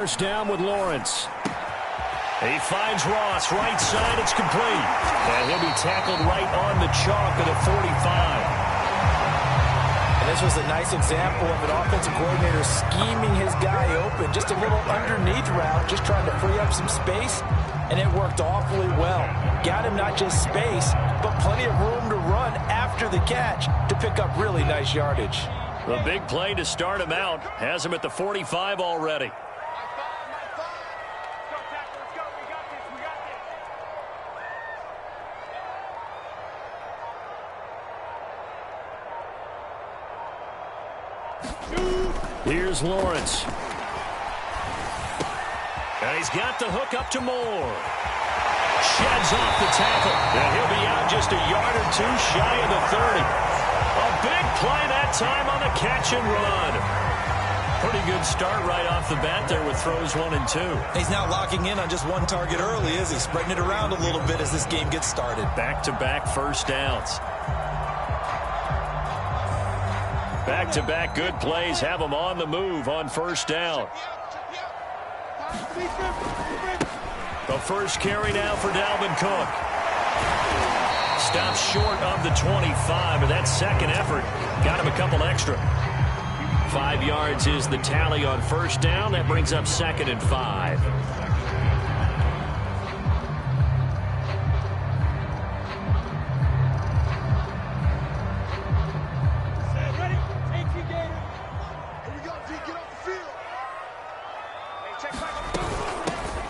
First down with Lawrence. He finds Ross, right side, it's complete. And he'll be tackled right on the chalk at the 45. And this was a nice example of an offensive coordinator scheming his guy open. Just a little underneath route, just trying to free up some space, and it worked awfully well. Got him not just space, but plenty of room to run after the catch to pick up really nice yardage. The big play to start him out has him at the 45 already. Here's Lawrence. And he's got the hook up to Moore. Sheds off the tackle. And he'll be out just a yard or two shy of the 30. A big play that time on the catch and run. Pretty good start right off the bat there with throws 1 and 2. He's not locking in on just one target early, is he? Spreading it around a little bit as this game gets started. Back-to-back first downs. Back-to-back good plays have him on the move on first down. The first carry now for Dalvin Cook. Stops short of the 25, and that second effort got him a couple extra. 5 yards is the tally on first down. That brings up 2nd and 5.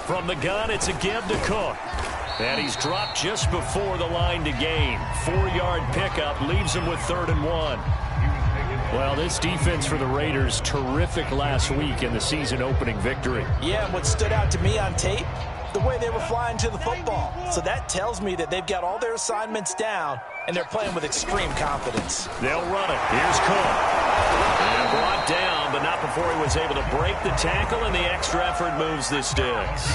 From the gun, it's a give to Cook. And he's dropped just before the line to gain. 4-yard pickup leaves him with 3rd and 1. Well, this defense for the Raiders, terrific last week in the season-opening victory. Yeah, and what stood out to me on tape, the way they were flying to the football. So that tells me that they've got all their assignments down, and they're playing with extreme confidence. They'll run it. Here's Cook. And brought down, but not before he was able to break the tackle, and the extra effort moves the sticks.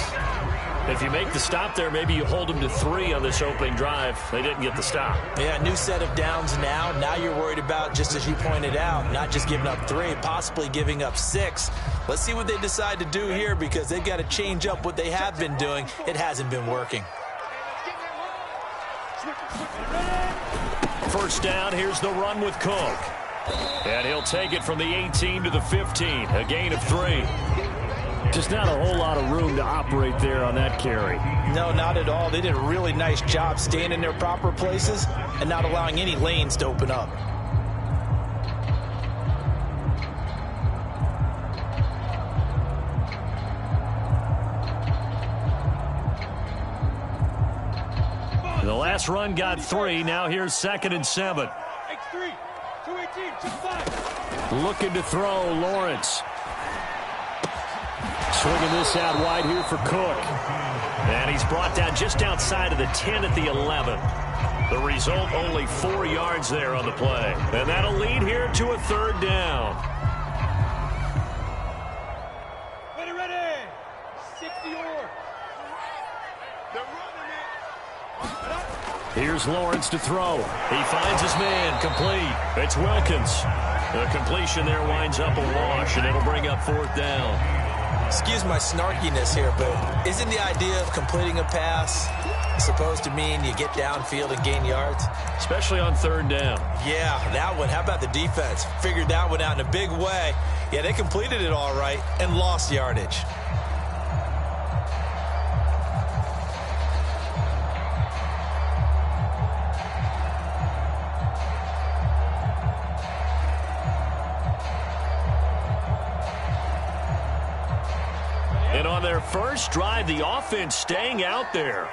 If you make the stop there, maybe you hold them to 3 on this opening drive. They didn't get the stop. Yeah, new set of downs now. Now you're worried about, just as you pointed out, not just giving up 3, possibly giving up 6. Let's see what they decide to do here, because they've got to change up what they have been doing. It hasn't been working. First down, here's the run with Cook. And he'll take it from the 18 to the 15, a gain of 3. Just not a whole lot of room to operate there on that carry. No, not at all. They did a really nice job staying in their proper places and not allowing any lanes to open up. The last run got 3. Now here's 2nd and 7. X3, 218, 25. Looking to throw, Lawrence. Swinging this out wide here for Cook. And he's brought down just outside of the 10 at the 11. The result, only 4 yards there on the play. And that'll lead here to a 3rd down. Ready. 60 or. Here's Lawrence to throw. He finds his man, complete. It's Wilkins. The completion there winds up a wash, and it'll bring up 4th down. Excuse my snarkiness here, but isn't the idea of completing a pass supposed to mean you get downfield and gain yards? Especially on 3rd down. Yeah, that one. How about the defense? Figured that one out in a big way. Yeah, they completed it all right and lost yardage. And on their first drive, the offense staying out there.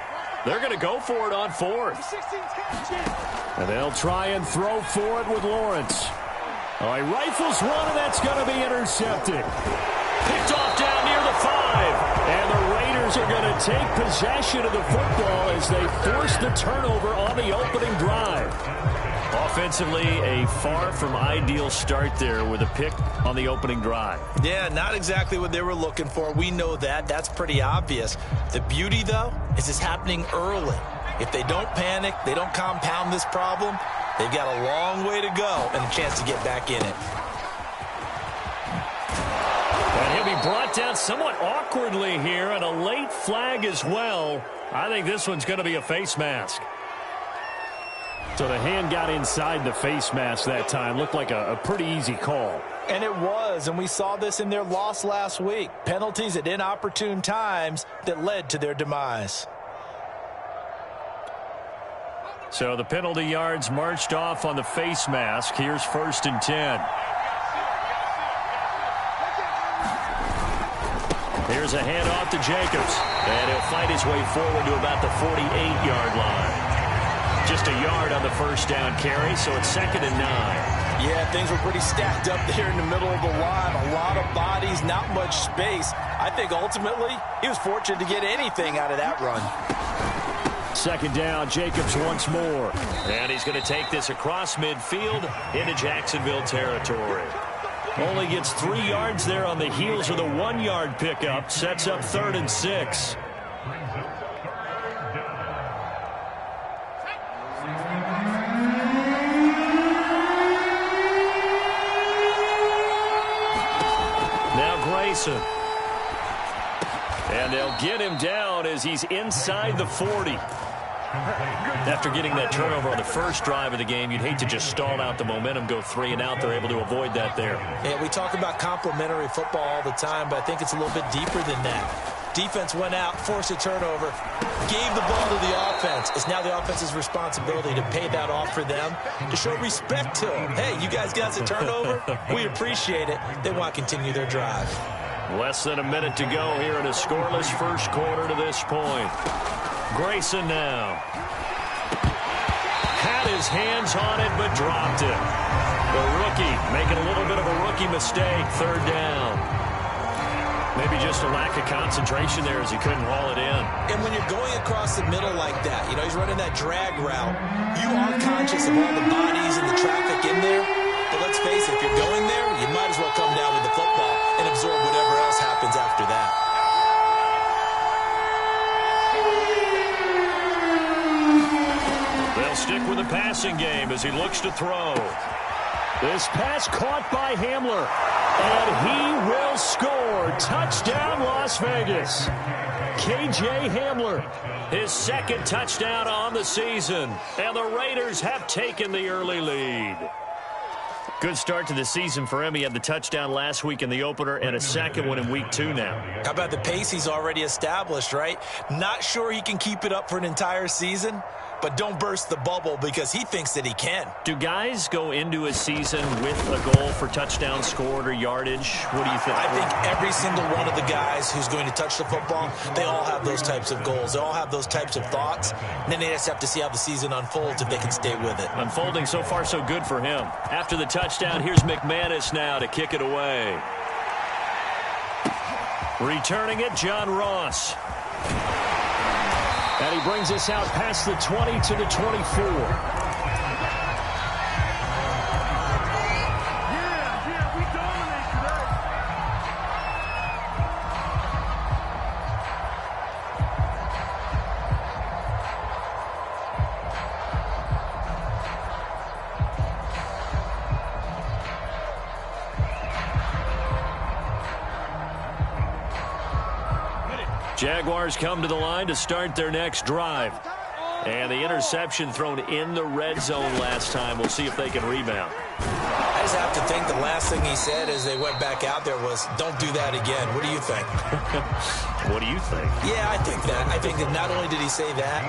They're going to go for it on 4th. And they'll try and throw for it with Lawrence. Oh, he rifles one, and that's going to be intercepted. Picked off down near the 5. And the Raiders are going to take possession of the football as they force the turnover on the opening drive. Offensively, a far from ideal start there with a pick on the opening drive. Yeah, not exactly what they were looking for. We know that. That's pretty obvious. The beauty, though, is it's happening early. If they don't panic, they don't compound this problem, they've got a long way to go and a chance to get back in it. And going to be brought down somewhat awkwardly here, and a late flag as well. I think this one's going to be a face mask. So the hand got inside the face mask that time. Looked like a pretty easy call. And it was, and we saw this in their loss last week. Penalties at inopportune times that led to their demise. So the penalty yards marched off on the face mask. Here's 1st and 10. Here's a handoff to Jacobs. And he'll fight his way forward to about the 48-yard line. Just a yard on the first down carry, so it's 2nd and 9. Yeah, things were pretty stacked up there in the middle of the line. A lot of bodies, not much space. I think ultimately he was fortunate to get anything out of that run. 2nd down, Jacobs once more. And he's going to take this across midfield into Jacksonville territory. Only gets 3 yards there on the heels of the 1-yard pickup. Sets up 3rd and 6. Now Grayson. And they'll get him down as he's inside the 40. After getting that turnover on the first drive of the game, you'd hate to just stall out the momentum, go 3 and out. They're able to avoid that there. Yeah, we talk about complementary football all the time, but I think it's a little bit deeper than that. Defense went out, forced a turnover, gave the ball to the offense. It's now the offense's responsibility to pay that off for them, to show respect to them. Hey, you guys got a turnover? We appreciate it. They want to continue their drive. Less than a minute to go here in a scoreless first quarter to this point. Grayson now. Had his hands on it, but dropped it. The rookie making a little bit of a rookie mistake. 3rd down. Maybe just a lack of concentration there as he couldn't haul it in. And when you're going across the middle like that, you know, he's running that drag route, you are conscious of all the bodies and the traffic in there. But let's face it, if you're going there, you might as well come down with the football and absorb whatever else happens after that. They'll stick with the passing game as he looks to throw. This pass caught by Hamler. And he will score. Touchdown, Las Vegas. K.J. Hamler, his 2nd touchdown on the season. And the Raiders have taken the early lead. Good start to the season for him. He had the touchdown last week in the opener and a 2nd one in week 2 now. How about the pace he's already established, right? Not sure he can keep it up for an entire season, but don't burst the bubble because he thinks that he can. Do guys go into a season with a goal for touchdown scored or yardage? What do you think? I think every single one of the guys who's going to touch the football, they all have those types of goals. They all have those types of thoughts. And then they just have to see how the season unfolds if they can stay with it. Unfolding so far so good for him. After the touchdown, here's McManus now to kick it away. Returning it, John Ross. And he brings us out past the 20 to the 24. Jaguars come to the line to start their next drive. And the interception thrown in the red zone last time. We'll see if they can rebound. I just have to think the last thing he said as they went back out there was, don't do that again. What do you think? What do you think? Yeah, I think that. I think that not only did he say that,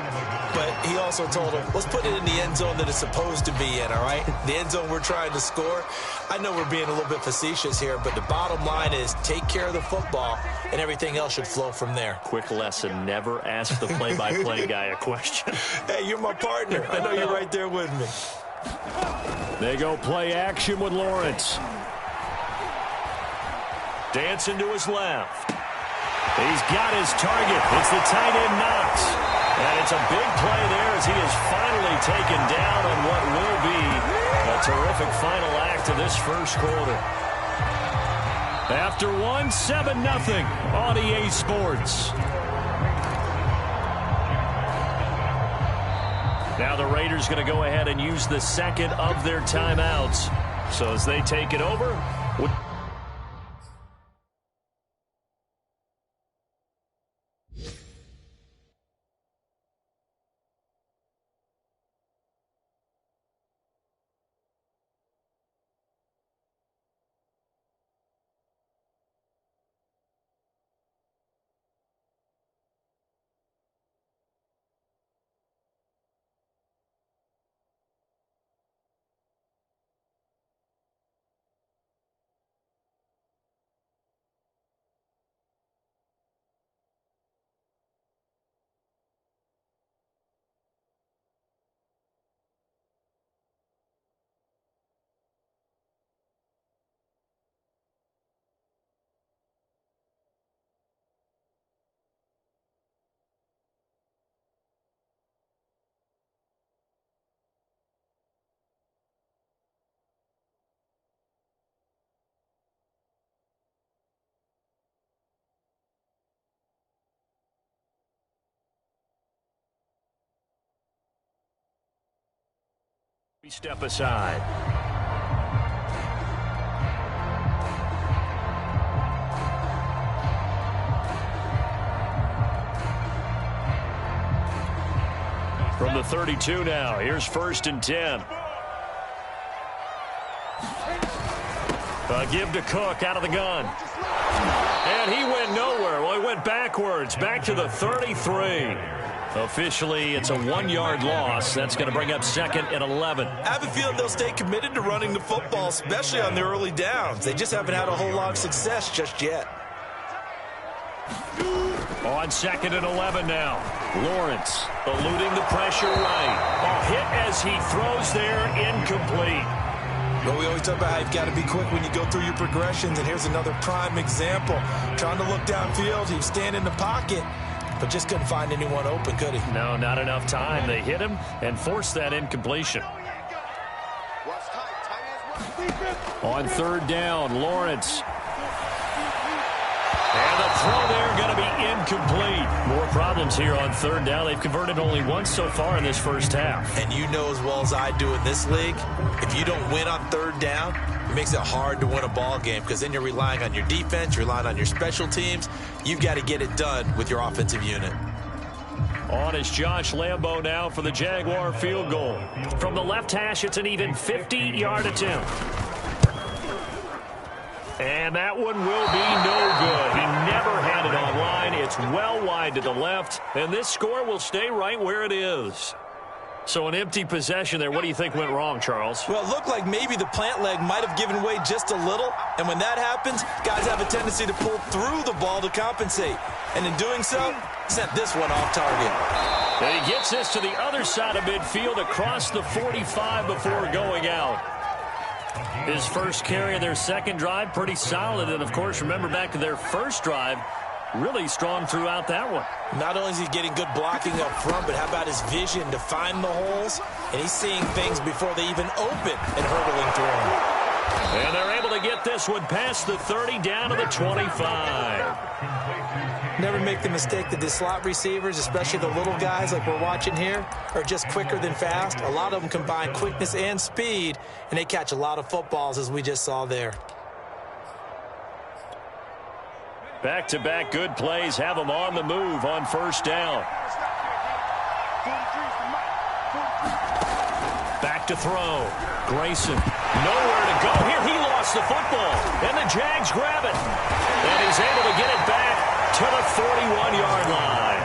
but he also told him, let's put it in the end zone that it's supposed to be in, all right? The end zone we're trying to score. I know we're being a little bit facetious here, but the bottom line is take care of the football, and everything else should flow from there. Quick lesson, never ask the play-by-play guy a question. Hey, you're my partner. I know you're right there with me. They go play action with Lawrence. Dancing to his left. He's got his target. It's the tight end Knox. And it's a big play there as he is finally taken down on what will be a terrific final act of this first quarter. After 7-0 on EA Sports. Now the Raiders going to go ahead and use the second of their timeouts. So as they take it over, We step aside. From the 32 now, here's 1st and 10. Give to Cook out of the gun. And he went nowhere. Well, he went backwards, back to the 33. Officially, it's a 1-yard loss. That's going to bring up 2nd and 11. I have a feeling they'll stay committed to running the football, especially on their early downs. They just haven't had a whole lot of success just yet. On 2nd and 11 now. Lawrence eluding the pressure right. A hit as he throws there, incomplete. Well, we always talk about how you've got to be quick when you go through your progressions, and here's another prime example. Trying to look downfield, he was standing in the pocket, but just couldn't find anyone open, could he? No, not enough time. They hit him and forced that incompletion. On 3rd down, Lawrence. And the throw there going to be incomplete. More problems here on 3rd down. They've converted only once so far in this first half. And you know as well as I do in this league, if you don't win on 3rd down, it makes it hard to win a ball game because then you're relying on your defense, you're relying on your special teams. You've got to get it done with your offensive unit. On is Josh Lambo now for the Jaguar field goal. From the left hash, it's an even 50-yard attempt. And that one will be no good. He never had it on line. It's well wide to the left, and this score will stay right where it is. So an empty possession there. What do you think went wrong, Charles? Well, it looked like maybe the plant leg might have given way just a little, and when that happens, guys have a tendency to pull through the ball to compensate. And in doing so, sent this one off target. And he gets this to the other side of midfield across the 45 before going out. His first carry of their second drive, pretty solid. And, of course, remember back to their first drive, really strong throughout that one. Not only is he getting good blocking up front, but how about his vision to find the holes? And he's seeing things before they even open and hurdling through them. And they're able to get this one past the 30 down to the 25. Never make the mistake that the slot receivers, especially the little guys like we're watching here, are just quicker than fast. A lot of them combine quickness and speed, and they catch a lot of footballs, as we just saw there. Back-to-back good plays have them on the move on 1st down. Back to throw. Grayson, nowhere to go here. He lost the football, and the Jags grab it. And he's able to get it back to the 41-yard line.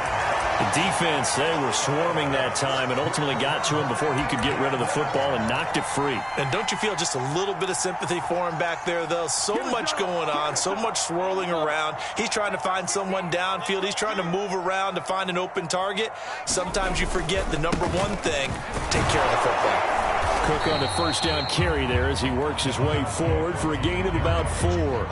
The defense, they were swarming that time and ultimately got to him before he could get rid of the football and knocked it free. And don't you feel just a little bit of sympathy for him back there, though? So much going on, so much swirling around. He's trying to find someone downfield. He's trying to move around to find an open target. Sometimes you forget the number one thing, take care of the football. Cook on the 1st down carry there as he works his way forward for a gain of about 4.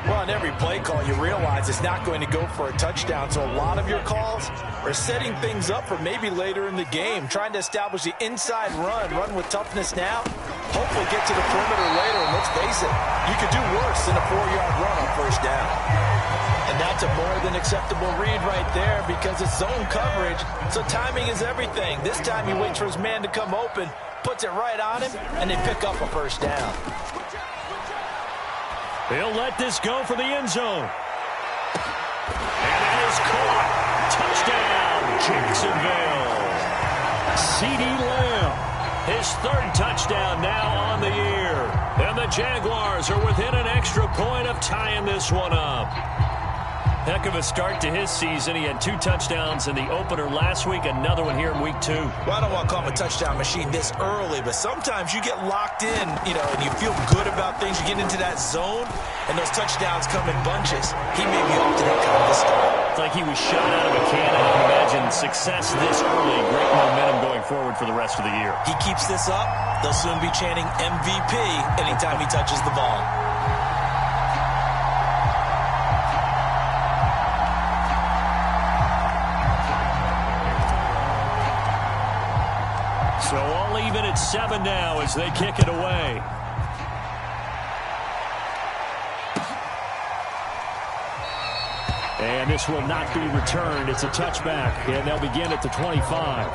Well, on every play call, you realize it's not going to go for a touchdown, so a lot of your calls are setting things up for maybe later in the game, trying to establish the inside run with toughness now, hopefully get to the perimeter later, and let's face it, you could do worse than a 4-yard run on 1st down. And that's a more than acceptable read right there because it's zone coverage, so timing is everything. This time he waits for his man to come open, puts it right on him, and they pick up a 1st down. He'll let this go for the end zone. And it is caught. Touchdown, Jacksonville. C.D. Lamb, his 3rd touchdown now on the year. And the Jaguars are within an extra point of tying this one up. Heck of a start to his season. He had 2 touchdowns in the opener last week, another one here in week 2. Well, I don't want to call him a touchdown machine this early, but sometimes you get locked in, and you feel good about things. You get into that zone, and those touchdowns come in bunches. He may be off to that kind of a start. It's like he was shot out of a cannon. I can imagine success this early. Great momentum going forward for the rest of the year. He keeps this up, they'll soon be chanting MVP anytime he touches the ball. So all even at 7 now as they kick it away. And this will not be returned. It's a touchback, and they'll begin at the 25.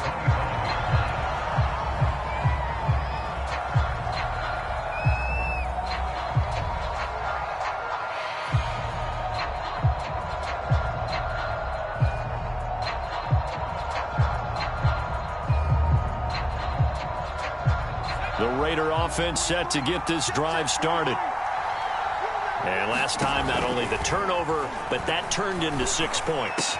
The Raider offense set to get this drive started. And last time, not only the turnover, but that turned into 6 points.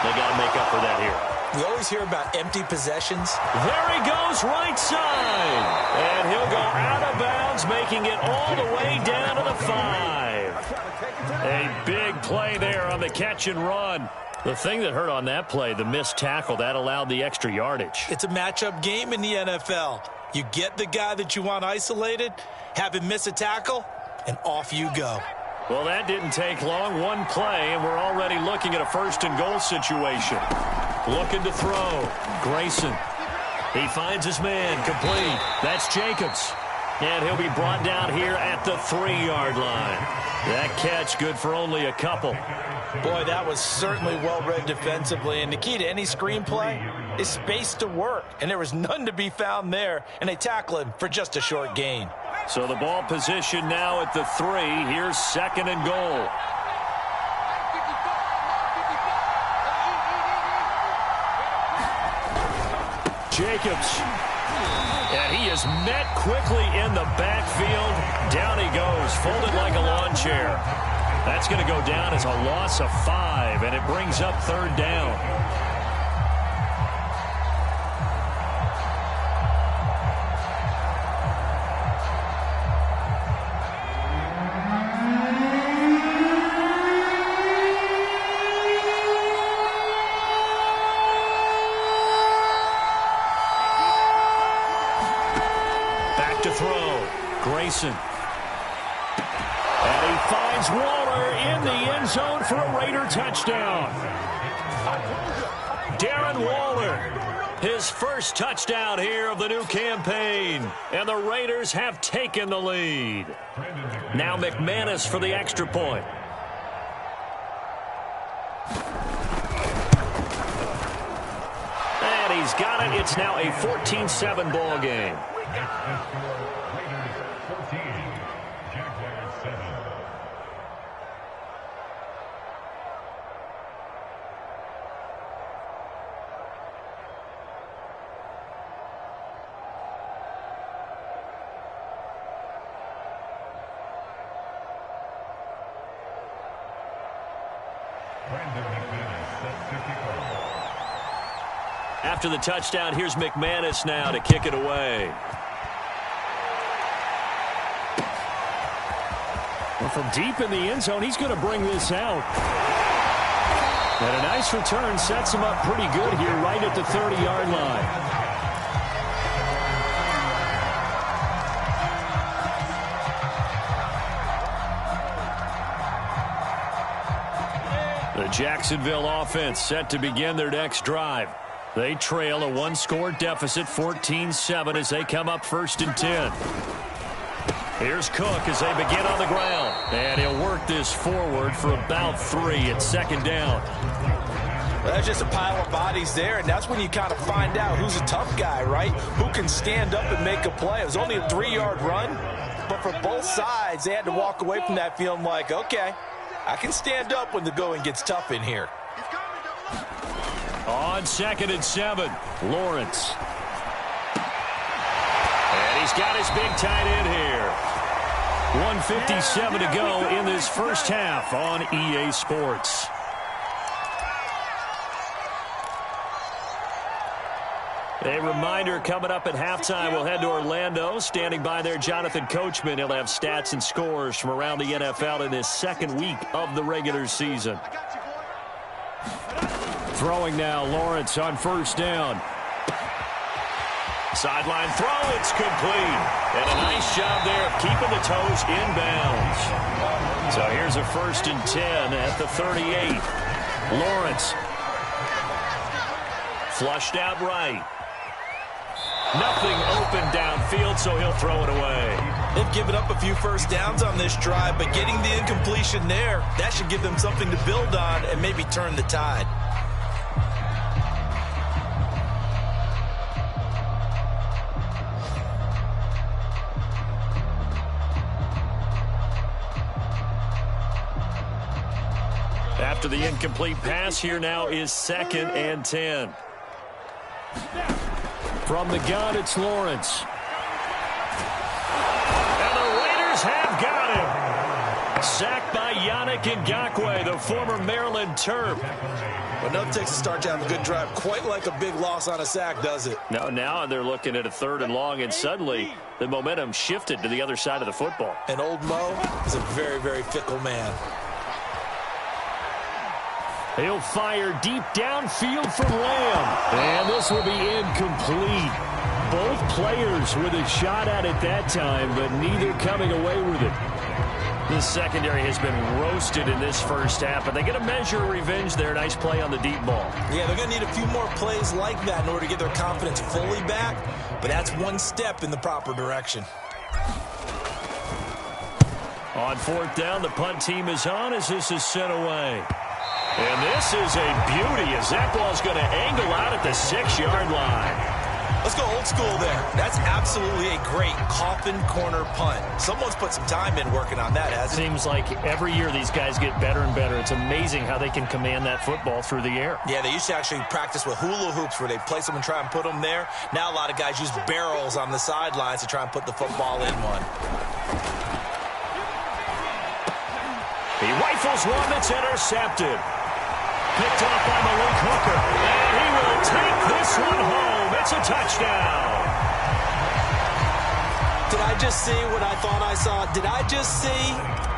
They got to make up for that here. We always hear about empty possessions. There he goes, right side. And he'll go out of bounds, making it all the way down to the 5. A big play there on the catch and run. The thing that hurt on that play, the missed tackle, that allowed the extra yardage. It's a matchup game in the NFL. You get the guy that you want isolated, have him miss a tackle, and off you go. Well, that didn't take long. One play, and we're already looking at a first-and-goal situation. Looking to throw. Grayson. He finds his man. Complete. That's Jacobs. And he'll be brought down here at the 3-yard line. That catch good for only a couple. Boy, that was certainly well-read defensively. And the key to any screenplay is space to work. And there was none to be found there. And they tackle him for just a short gain. So the ball position now at the 3. Here's 2nd and goal. Jacobs. And he is met quickly in the backfield. Down he goes, folded like a lawn chair. That's going to go down as a loss of 5, and it brings up 3rd down. To throw. Grayson. And he finds Waller in the end zone for a Raider touchdown. Darren Waller, his first touchdown here of the new campaign. And the Raiders have taken the lead. Now McManus for the extra point. And he's got it. It's now a 14-7 ball game. After the touchdown, here's McManus now to kick it away. Well, from deep in the end zone, he's going to bring this out. And a nice return sets him up pretty good here right at the 30-yard line. The Jacksonville offense set to begin their next drive. They trail a 1-score deficit, 14-7, as they come up 1st and 10. Here's Cook as they begin on the ground. And he'll work this forward for about 3 at 2nd down. Well, that's just a pile of bodies there, and that's when you kind of find out who's a tough guy, right? Who can stand up and make a play. It was only a 3-yard run, but for both sides, they had to walk away from that feeling like, okay, I can stand up when the going gets tough in here. On 2nd and 7, Lawrence. And he's got his big tight end here. 1:57 to go in this first half on EA Sports. A reminder, coming up at halftime, we'll head to Orlando. Standing by there, Jonathan Coachman. He'll have stats and scores from around the NFL in this 2nd week of the regular season. Throwing now, Lawrence on 1st down. Sideline throw, it's complete. And a nice job there of keeping the toes in bounds. So here's a 1st and 10 at the 38. Lawrence. Flushed out right. Nothing open downfield, so he'll throw it away. They've given up a few first downs on this drive, but getting the incompletion there, that should give them something to build on and maybe turn the tide. After the incomplete pass, here now is 2nd and 10. From the gun, it's Lawrence. defenders have got him. Sacked by Yannick Ngakoue, the former Maryland Terp. But nothing takes a start to have a good drive quite like a big loss on a sack, does it? No, now they're looking at a 3rd and long, and suddenly the momentum shifted to the other side of the football. And old Mo is a very, very fickle man. He'll fire deep downfield from Lamb. And this will be incomplete. Both players with a shot at it that time, but neither coming away with it. The secondary has been roasted in this first half, but they get a measure of revenge there. Nice play on the deep ball. Yeah, they're going to need a few more plays like that in order to get their confidence fully back, but that's one step in the proper direction. On 4th down, the punt team is on as this is sent away. And this is a beauty as that ball's going to angle out at the 6-yard line. Let's go old school there. That's absolutely a great coffin corner punt. Someone's put some time in working on that, hasn't it? Seems like every year these guys get better and better. It's amazing how they can command that football through the air. Yeah, they used to actually practice with hula hoops where they place them and try and put them there. Now a lot of guys use barrels on the sidelines to try and put the football in one. He rifles one that's intercepted. Picked off by Malik Hooker. And he will take this one home. It's a touchdown. Did I just see what I thought I saw? Did I just see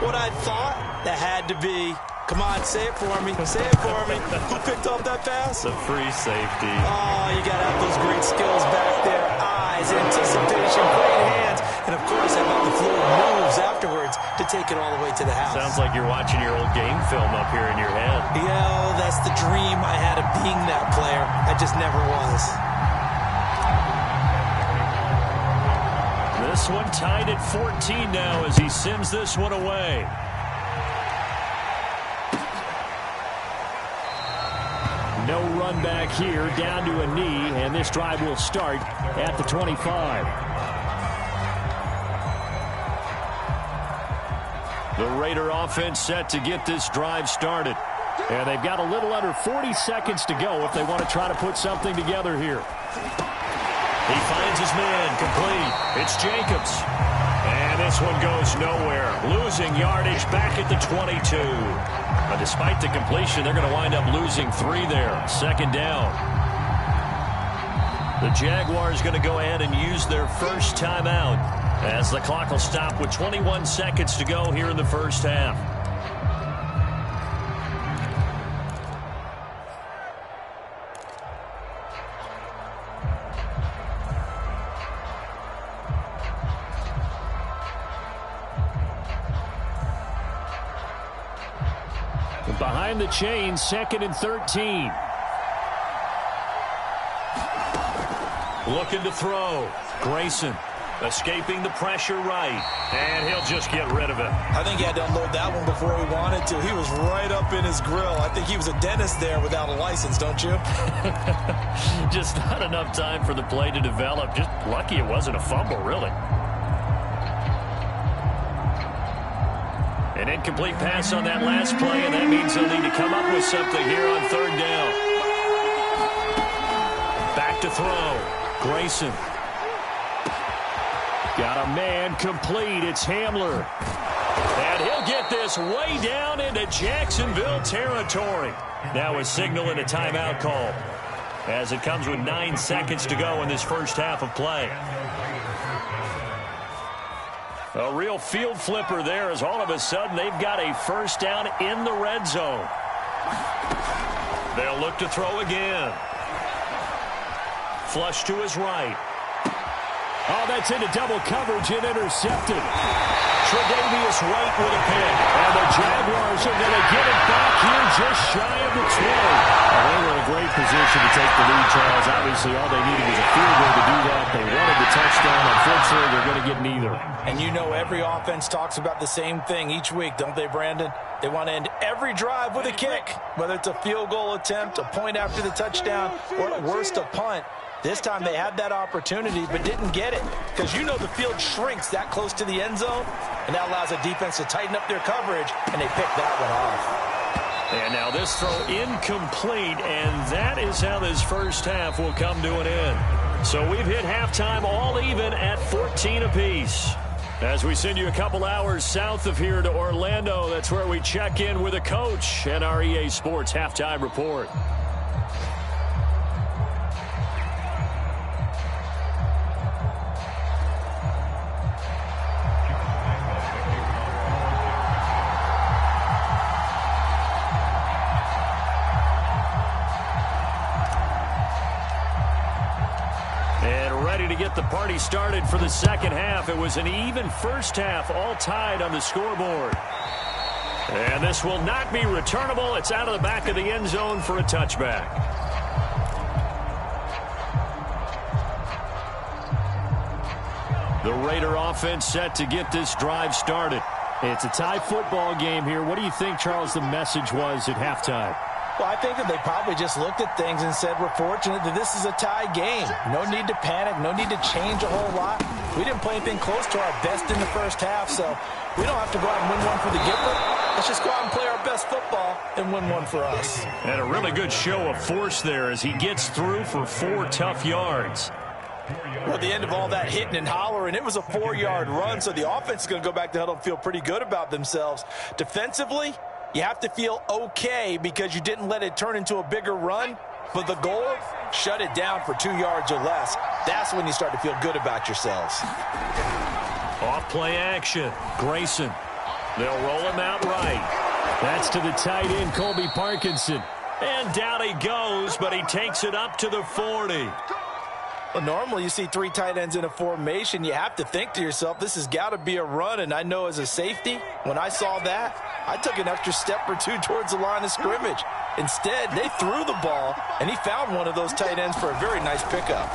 what I thought? That had to be. Come on, say it for me. Say it for me. Who picked off that pass? The free safety. Oh, you got to have those great skills back there. Eyes, anticipation, great hands. And, of course, how about the fluid moves afterwards to take it all the way to the house. Sounds like you're watching your old game film up here in your head. Yeah, that's the dream I had of being that player. I just never was. This one tied at 14 now as he sends this one away. No run back here, down to a knee, and this drive will start at the 25. The Raider offense set to get this drive started. And they've got a little under 40 seconds to go if they want to try to put something together here. He finds his man, complete. It's Jacobs. And this one goes nowhere. Losing yardage back at the 22. But despite the completion, they're going to wind up losing 3 there. 2nd down. The Jaguars going to go ahead and use their first timeout as the clock will stop with 21 seconds to go here in the first half. Behind the chain, 2nd and 13. Looking to throw. Grayson escaping the pressure right. And he'll just get rid of it. I think he had to unload that one before he wanted to. He was right up in his grill. I think he was a dentist there without a license, don't you? Just not enough time for the play to develop. Just lucky it wasn't a fumble, really. An incomplete pass on that last play, and that means they'll need to come up with something here on 3rd down. Back to throw. Grayson. Got a man complete. It's Hamler. And he'll get this way down into Jacksonville territory. Now a signal and a timeout call as it comes with 9 seconds to go in this first half of play. A real field flipper there as all of a sudden they've got a first down in the red zone. They'll look to throw again. Flush to his right. Oh, that's into double coverage and intercepted. Tre'Davious White with a pick. And the Jaguars are going to get it back here just shy of the 20. Well, they were in a great position to take the lead, Charles. Obviously, all they needed was a field goal to do that. They wanted the touchdown. Unfortunately, they're going to get neither. And you know every offense talks about the same thing each week, don't they, Brandon? They want to end every drive with a kick, whether it's a field goal attempt, a point after the touchdown, or at worst a punt. This time they had that opportunity but didn't get it because you know the field shrinks that close to the end zone, and that allows the defense to tighten up their coverage, and they picked that one off. And now this throw incomplete, and that is how this first half will come to an end. So we've hit halftime all even at 14 apiece. As we send you a couple hours south of here to Orlando, that's where we check in with a coach and our EA Sports Halftime Report. The party started for the second half. It was an even first half, all tied on the scoreboard. And this will not be returnable. It's out of the back of the end zone for a touchback. The Raider offense set to get this drive started. It's a tie football game here. What do you think, Charles, the message was at halftime? Well, I think that they probably just looked at things and said, we're fortunate that this is a tie game. No need to panic. No need to change a whole lot. We didn't play anything close to our best in the first half, so we don't have to go out and win one for the giver. Let's just go out and play our best football and win one for us. And a really good show of force there as he gets through for 4 tough yards. Well, at the end of all that hitting and hollering, it was a 4-yard run, so the offense is going to go back to huddle and feel pretty good about themselves. Defensively, you have to feel okay because you didn't let it turn into a bigger run. But the goal, shut it down for 2 yards or less. That's when you start to feel good about yourselves. Off play action. Grayson. They'll roll him out right. That's to the tight end, Colby Parkinson. And down he goes, but he takes it up to the 40. Well, normally you see 3 tight ends in a formation. You have to think to yourself, this has got to be a run. And I know as a safety, when I saw that, I took an extra step or 2 towards the line of scrimmage. Instead, they threw the ball, and he found one of those tight ends for a very nice pickup.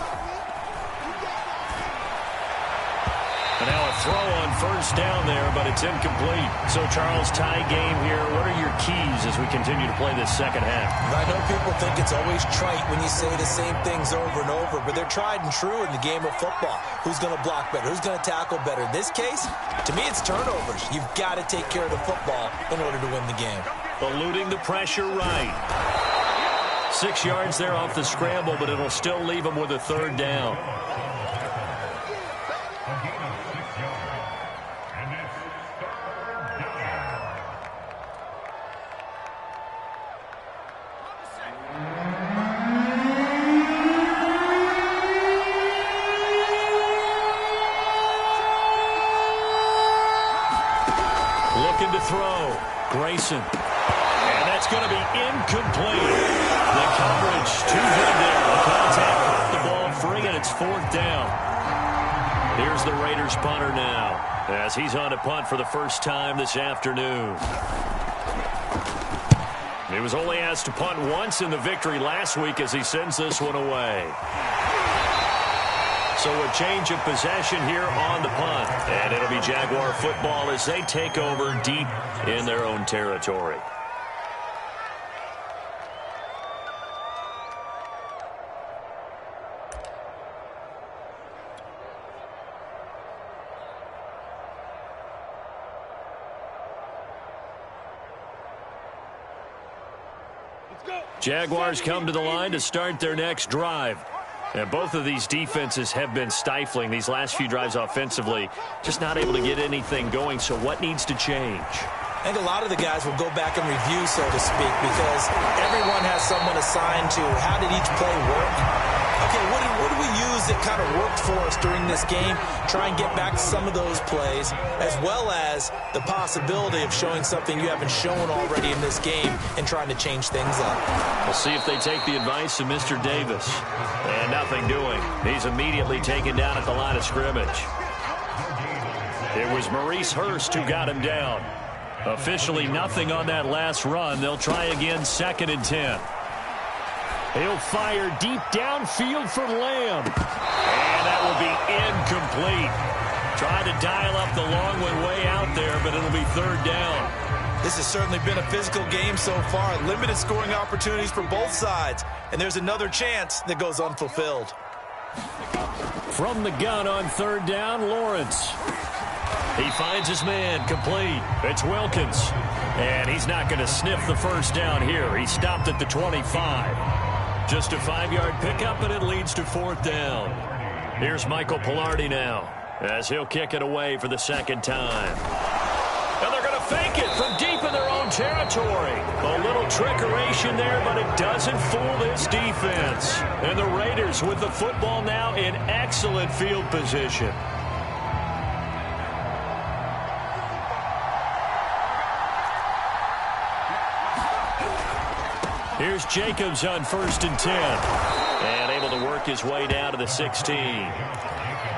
And now a throw on first down there, but it's incomplete. So, Charles, tie game here. What are your keys as we continue to play this second half? I know people think it's always trite when you say the same things over and over, but they're tried and true in the game of football. Who's going to block better? Who's going to tackle better? In this case, to me, it's turnovers. You've got to take care of the football in order to win the game. Eluding the pressure right. 6 yards there off the scramble, but it'll still leave him with a third down. Looking to throw. Grayson. And that's going to be incomplete. The coverage too good there. The contact caught the ball free, and it's 4th down. Here's the Raiders punter now as he's on to punt for the first time this afternoon. He was only asked to punt once in the victory last week as he sends this one away. So a change of possession here on the punt. And it'll be Jaguar football as they take over deep in their own territory. Jaguars come to the line to start their next drive. And both of these defenses have been stifling these last few drives offensively. Just not able to get anything going. So what needs to change? I think a lot of the guys will go back and review, so to speak, because everyone has someone assigned to how did each play work. Okay, what did we use that kind of worked for us during this game? Try and get back to some of those plays, as well as the possibility of showing something you haven't shown already in this game and trying to change things up. We'll see if they take the advice of Mr. Davis. And nothing doing. He's immediately taken down at the line of scrimmage. It was Maurice Hurst who got him down. Officially nothing on that last run. They'll try again, 2nd and 10. He'll fire deep downfield for Lamb. And that will be incomplete. Tried to dial up the long one way out there, but it'll be 3rd down. This has certainly been a physical game so far. Limited scoring opportunities for both sides. And there's another chance that goes unfulfilled. From the gun on 3rd down, Lawrence. He finds his man, complete. It's Wilkins. And he's not going to sniff the first down here. He stopped at the 25. Just a 5-yard pickup, and it leads to 4th down. Here's Michael Pilardi now. as he'll kick it away for the second time. And they're going to fake it from deep in their own territory. A little trickeration there, but it doesn't fool this defense. And the Raiders with the football now in excellent field position. Here's Jacobs on 1st and 10. And able to work his way down to the 16.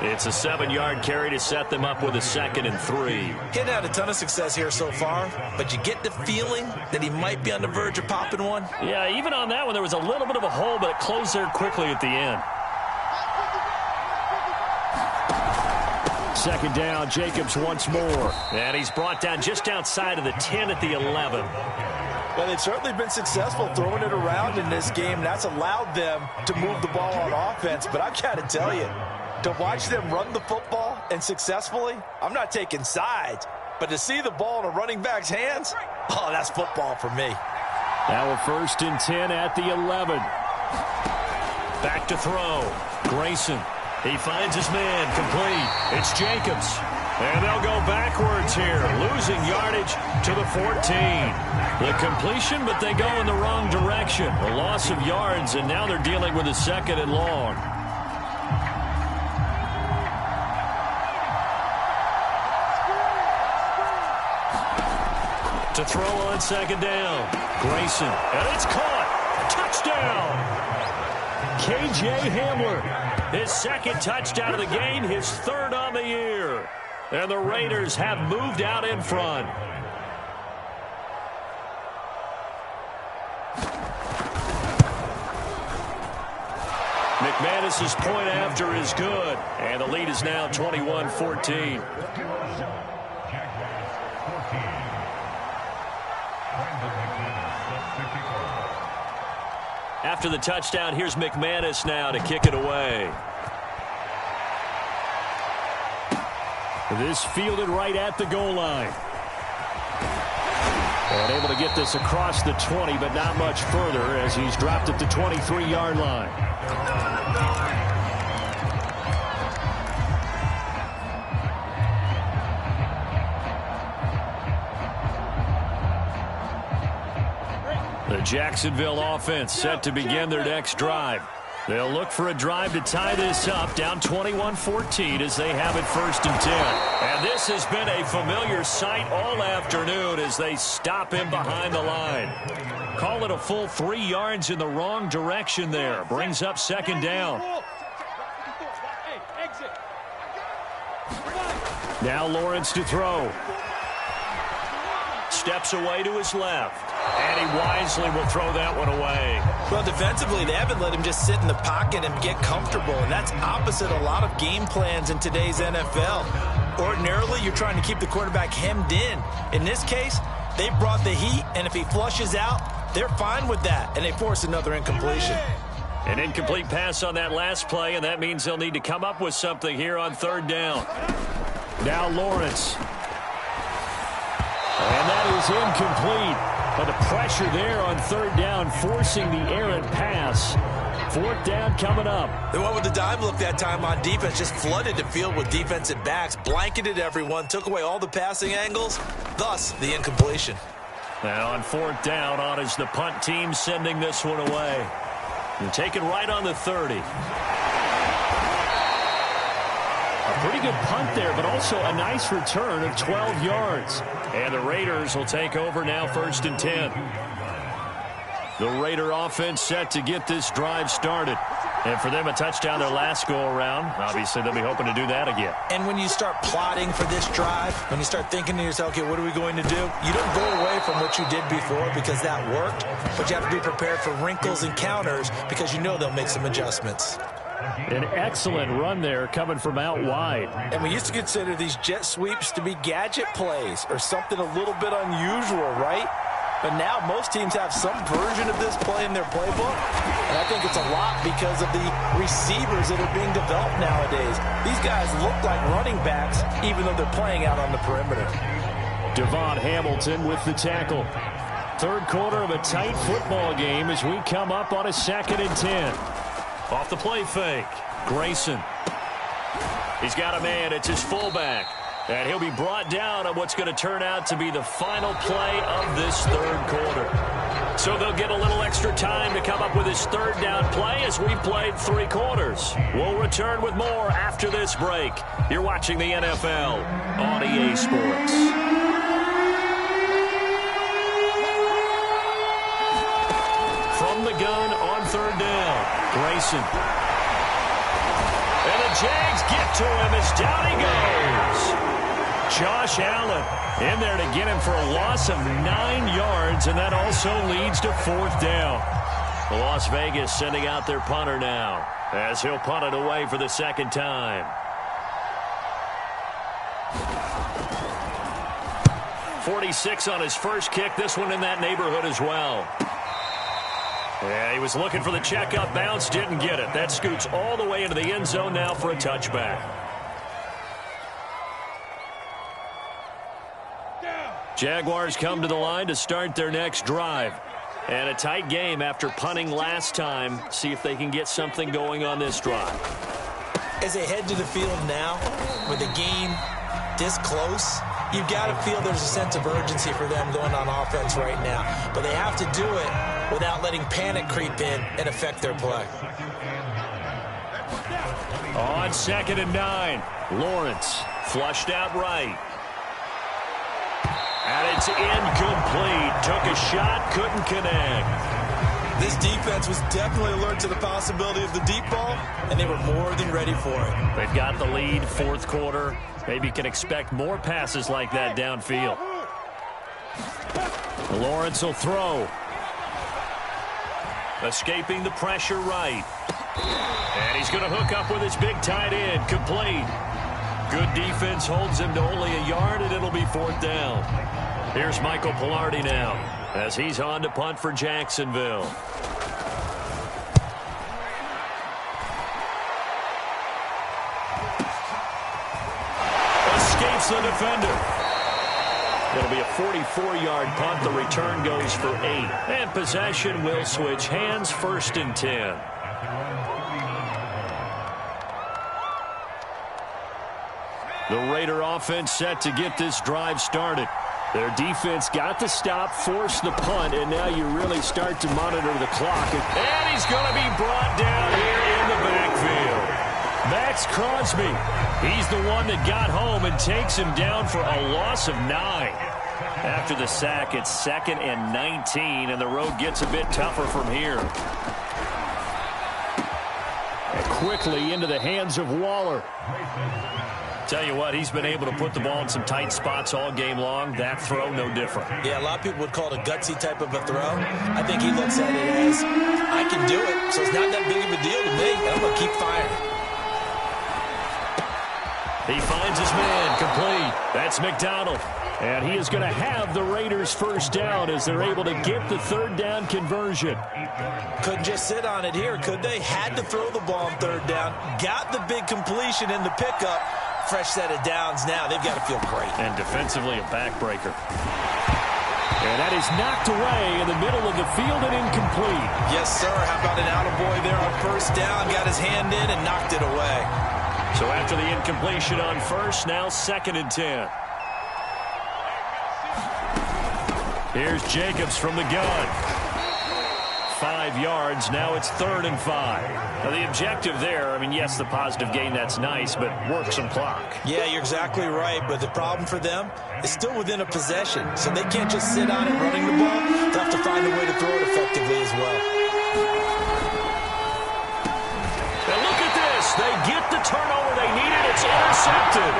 It's a 7-yard carry to set them up with a 2nd and 3. He's had a ton of success here so far, but you get the feeling that he might be on the verge of popping one. Yeah, even on that one, there was a little bit of a hole, but it closed there quickly at the end. 2nd down, Jacobs once more. And he's brought down just outside of the 10 at the 11. Well, they've certainly been successful throwing it around in this game. That's allowed them to move the ball on offense. But I've got to tell you, to watch them run the football and successfully, I'm not taking sides. But to see the ball in a running back's hands, oh, that's football for me. Now a 1st and 10 at the 11. Back to throw. Grayson. He finds his man complete. It's Jacobs. And they'll go backwards here, losing yardage to the 14. The completion, but they go in the wrong direction. A loss of yards, and now they're dealing with a 2nd and long. To throw on 2nd down. Grayson, and it's caught. Touchdown. K.J. Hamler, his 2nd touchdown of the game, his 3rd on the year. And the Raiders have moved out in front. McManus's point after is good. And the lead is now 21-14. After the touchdown, here's McManus now to kick it away. This fielded right at the goal line. And able to get this across the 20, but not much further as he's dropped at the 23-yard line. The Jacksonville offense set to begin their next drive. They'll look for a drive to tie this up, down 21-14 as they have it 1st and 10. And this has been a familiar sight all afternoon as they stop him behind the line. Call it a full 3 yards in the wrong direction there. Brings up 2nd down. Now Lawrence to throw. Steps away to his left. And he wisely will throw that one away. Well, defensively, they haven't let him just sit in the pocket and get comfortable, and that's opposite a lot of game plans in today's NFL. Ordinarily, you're trying to keep the quarterback hemmed in. In this case, they brought the heat, and if he flushes out, they're fine with that, and they force another incompletion. An incomplete pass on that last play, and that means they'll need to come up with something here on 3rd down. Now Lawrence. And that is incomplete. But the pressure there on 3rd down, forcing the errant pass. 4th down coming up. They went with the dime look that time on defense, just flooded the field with defensive backs, blanketed everyone, took away all the passing angles, thus the incompletion. Now on 4th down, on is the punt team sending this one away. And taken right on the 30. A pretty good punt there, but also a nice return of 12 yards. And the Raiders will take over now 1st and 10. The Raider offense set to get this drive started. And for them, a touchdown their last go-around. Obviously, they'll be hoping to do that again. And when you start plotting for this drive, when you start thinking to yourself, okay, what are we going to do? You don't go away from what you did before because that worked. But you have to be prepared for wrinkles and counters because you know they'll make some adjustments. An excellent run there coming from out wide. And we used to consider these jet sweeps to be gadget plays or something a little bit unusual, right? But now most teams have some version of this play in their playbook. And I think it's a lot because of the receivers that are being developed nowadays. These guys look like running backs even though they're playing out on the perimeter. Devon Hamilton with the tackle. 3rd quarter of a tight football game as we come up on a 2nd and 10. Off the play fake. Grayson. He's got a man. It's his fullback. And he'll be brought down on what's going to turn out to be the final play of this third quarter. So they'll get a little extra time to come up with his third down play as we've played 3 quarters. We'll return with more after this break. You're watching the NFL on EA Sports. From the gun on third down, Grayson. And the Jags get to him as down he goes. Josh Allen in there to get him for a loss of 9 yards, and that also leads to 4th down. Las Vegas sending out their punter now as he'll punt it away for the second time. 46 on his first kick. This one in that neighborhood as well. Yeah, he was looking for the checkup bounce, didn't get it. That scoots all the way into the end zone now for a touchback. Jaguars come to the line to start their next drive. And a tight game after punting last time. See if they can get something going on this drive. As they head to the field now, with the game this close, you've got to feel there's a sense of urgency for them going on offense right now. But they have to do it without letting panic creep in and affect their play. On 2nd and 9, Lawrence flushed out right. And it's incomplete. Took a shot, couldn't connect. This defense was definitely alert to the possibility of the deep ball, and they were more than ready for it. They've got the lead, 4th quarter. Maybe can expect more passes like that downfield. Lawrence will throw. Escaping the pressure right. And he's going to hook up with his big tight end. Complete. Good defense holds him to only a yard, and it'll be 4th down. Here's Michael Pilardi now as he's on to punt for Jacksonville. Escapes the defender. It'll be a 44-yard punt. The return goes for 8. And possession will switch hands, 1st and 10. The Raider offense set to get this drive started. Their defense got the stop, forced the punt, and now you really start to monitor the clock. And he's going to be brought down here in the backfield. Max Crosby. He's the one that got home and takes him down for a loss of 9. After the sack, it's 2nd and 19, and the road gets a bit tougher from here. And quickly into the hands of Waller. Tell you what, he's been able to put the ball in some tight spots all game long. That throw, no different. Yeah, a lot of people would call it a gutsy type of a throw. I think he looks at it as, I can do it, so it's not that big of a deal to me, and I'm going to keep firing. He finds his man, complete. That's McDonald. And he is going to have the Raiders' 1st down as they're able to get the 3rd down conversion. Couldn't just sit on it here, could they? Had to throw the ball on 3rd down. Got the big completion in the pickup. Fresh set of downs now. They've got to feel great. And defensively, a backbreaker. And that is knocked away in the middle of the field and incomplete. Yes, sir. How about an attaboy there on 1st down? Got his hand in and knocked it away. So after the incompletion on 1st, now 2nd and 10. Here's Jacobs from the gun. 5 yards. Now it's 3rd and 5. Now the objective there, I mean, yes, the positive gain, that's nice, but work some clock. Yeah, you're exactly right, but the problem for them is still within a possession, so they can't just sit on it running the ball. They'll have to find a way to throw it effectively as well. And look at this. They get the turnover they needed. It's intercepted.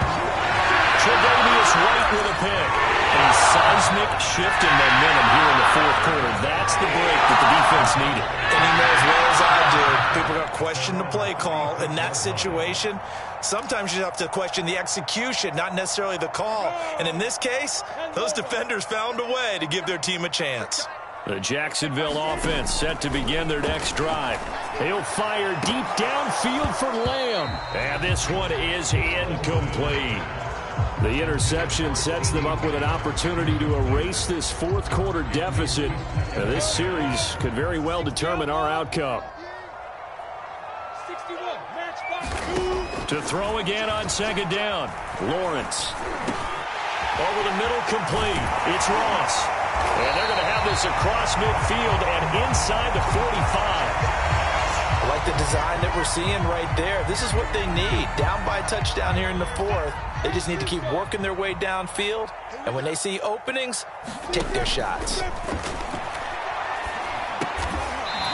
Tre'Davious White with a pick. A seismic shift in momentum here in the 4th quarter. That's the break that the defense needed. And you know as well as I do, people are going to question the play call in that situation. Sometimes you have to question the execution, not necessarily the call. And in this case, those defenders found a way to give their team a chance. The Jacksonville offense set to begin their next drive. They'll fire deep downfield for Lamb. And this one is incomplete. The interception sets them up with an opportunity to erase this 4th quarter deficit. This series could very well determine our outcome. 61, match by 2. To throw again on second down. Lawrence. Over the middle, complete. It's Ross. And they're going to have this across midfield and inside the 45. I like the design that we're seeing right there. This is what they need. Down by a touchdown here in the fourth. They just need to keep working their way downfield. And when they see openings, take their shots.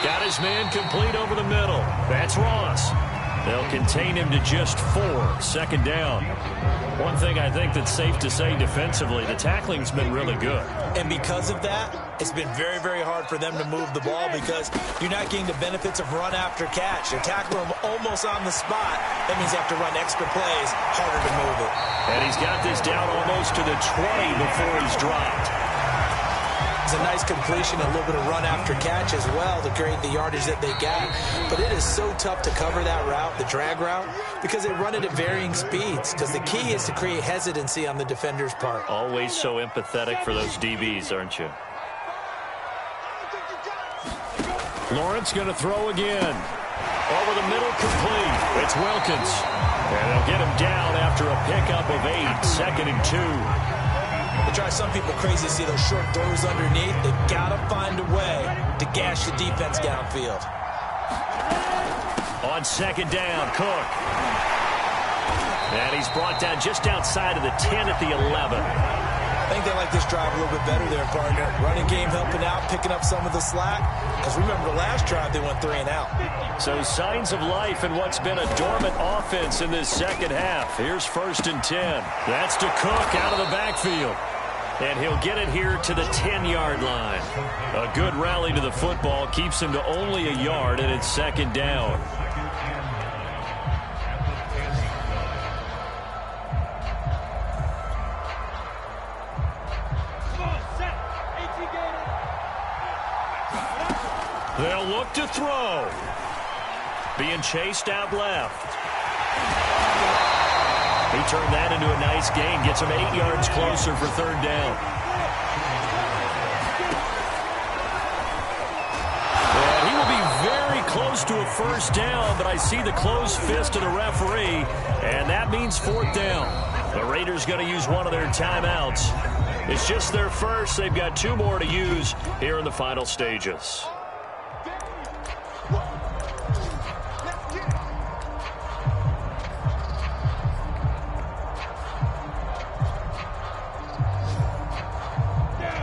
Got his man complete over the middle. That's Ross. They'll contain him to just 4. Second down. One thing I think that's safe to say defensively, the tackling's been really good. And because of that, it's been very, very hard for them to move the ball because you're not getting the benefits of run after catch. They're tackling him almost on the spot. That means they have to run extra plays, harder to move it. And he's got this down almost to the 20 before he's dropped. It's a nice completion, a little bit of run after catch as well to create the yardage that they got. But it is so tough to cover that route, the drag route, because they run it at varying speeds. Because the key is to create hesitancy on the defender's part. Always so empathetic for those DBs, aren't you? Lawrence going to throw again. Over the middle, complete. It's Wilkins. And they'll get him down after a pickup of 8. Second and 2. They drive some people crazy to see those short throws underneath. They've got to find a way to gash the defense downfield. On second down, Cook. And he's brought down just outside of the 10 at the 11. I think they like this drive a little bit better there, partner. Running game helping out, picking up some of the slack. Because remember, the last drive they went 3 and out. So signs of life in what's been a dormant offense in this second half. Here's 1st and 10. That's to Cook out of the backfield. And he'll get it here to the 10-yard line. A good rally to the football keeps him to only a yard, and it's second down. They'll look to throw. Being chased out left. He turned that into a nice gain. Gets him 8 yards closer for third down. And he will be very close to a first down, but I see the closed fist of the referee, and that means 4th down. The Raiders going to use one of their timeouts. It's just their first. They've got 2 more to use here in the final stages.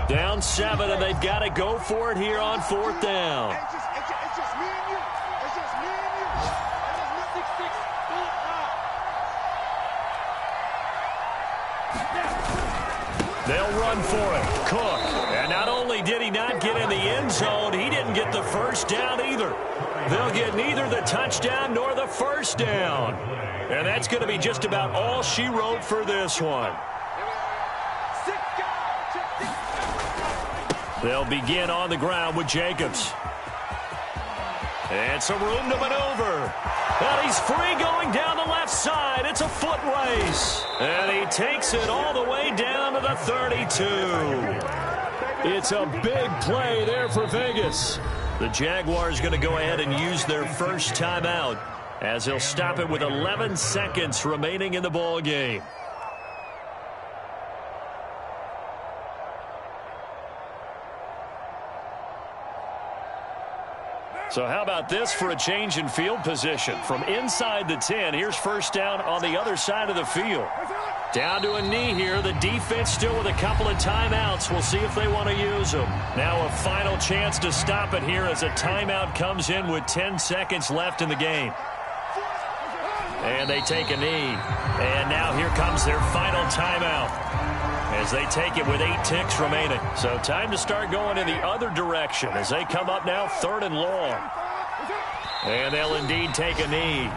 Down 7, and they've got to go for it here on 4th down. It's just me and you. It's just me and you. It's just 6-6. They'll run for it. Cook. And not only did he not get in the end zone, he didn't get the first down either. They'll get neither the touchdown nor the first down. And that's going to be just about all she wrote for this one. They'll begin on the ground with Jacobs. And some room to maneuver. And he's free going down the left side. It's a foot race. And he takes it all the way down to the 32. It's a big play there for Vegas. The Jaguars going to go ahead and use their first timeout as they'll stop it with 11 seconds remaining in the ball game. So how about this for a change in field position? From inside the 10, here's first down on the other side of the field. Down to a knee here. The defense still with a couple of timeouts. We'll see if they want to use them. Now a final chance to stop it here as a timeout comes in with 10 seconds left in the game. And they take a knee. And now here comes their final timeout as they take it with 8 ticks remaining. So time to start going in the other direction as they come up now 3rd and long. And they'll indeed take a knee.